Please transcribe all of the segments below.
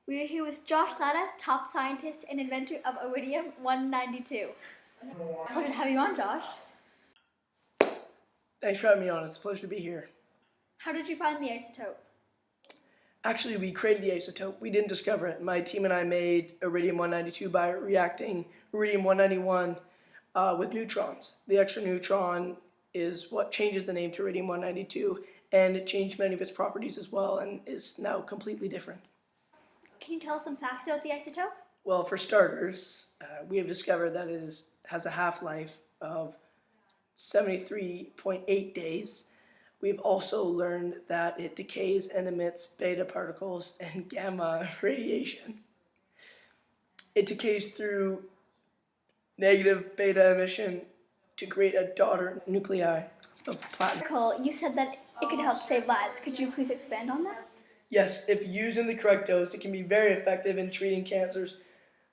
We are here with Josh Latta, top scientist and inventor of Iridium 192. Pleasure to have you on, Josh. Thanks for having me on. It's a pleasure to be here. How did you find the isotope? Actually, we created the isotope. We didn't discover it. My team and I made Iridium 192 by reacting Iridium 191 with neutrons. The extra neutron is what changes the name to Iridium 192, and it changed many of its properties as well and is now completely different. Can you tell us some facts about the isotope? Well, for starters, we have discovered that it has a half-life of 73.8 days. We've also learned that it decays and emits beta particles and gamma radiation. It decays through negative beta emission to create a daughter nuclei of platinum. You said that it could help save lives. Could you please expand on that? Yes, if used in the correct dose, it can be very effective in treating cancers.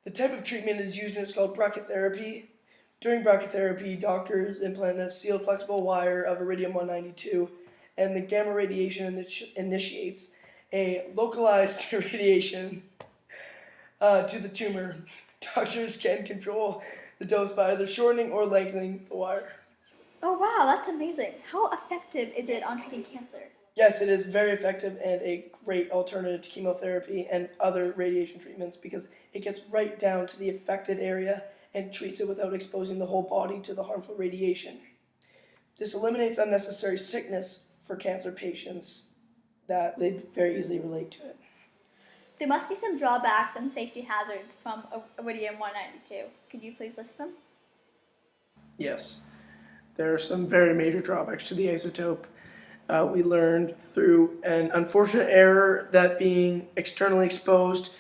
The type of treatment it's used in is called brachytherapy. During brachytherapy, doctors implant a sealed flexible wire of Iridium 192, and the gamma radiation initiates a localized radiation to the tumor. Doctors can control the dose by either shortening or lengthening the wire. Oh wow, that's amazing. How effective is it on treating cancer? Yes, it is very effective and a great alternative to chemotherapy and other radiation treatments because it gets right down to the affected area and treats it without exposing the whole body to the harmful radiation. This eliminates unnecessary sickness for cancer patients that they very easily relate to it. There must be some drawbacks and safety hazards from Iridium 192. Could you please list them? Yes, there are some very major drawbacks to the isotope. We learned through an unfortunate error that being externally exposed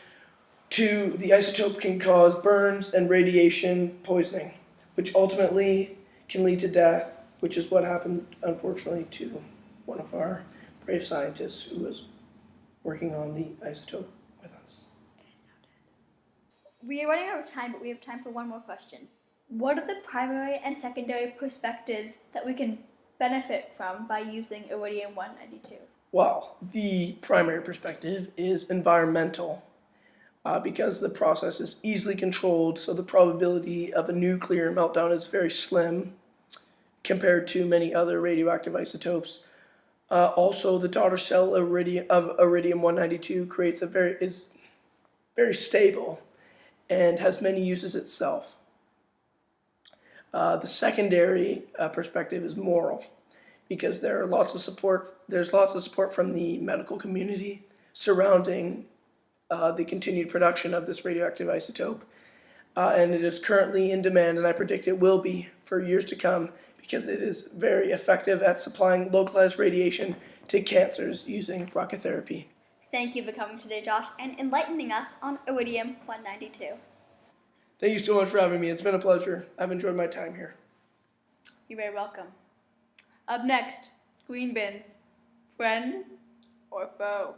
to the isotope can cause burns and radiation poisoning, which ultimately can lead to death, which is what happened, unfortunately, to one of our brave scientists who was working on the isotope with us. We are running out of time, but we have time for one more question. What are the primary and secondary perspectives that we can benefit from by using Iridium 192? Well, the primary perspective is environmental because the process is easily controlled, so the probability of a nuclear meltdown is very slim compared to many other radioactive isotopes. Also, the daughter cell of Iridium 192 is very stable and has many uses itself. The secondary perspective is moral, because there's lots of support from the medical community surrounding the continued production of this radioactive isotope, and it is currently in demand, and I predict it will be for years to come because it is very effective at supplying localized radiation to cancers using brachytherapy. Thank you for coming today, Josh, and enlightening us on Iridium 192. Thank you so much for having me. It's been a pleasure. I've enjoyed my time here. You're very welcome. Up next, green bins. Friend or foe?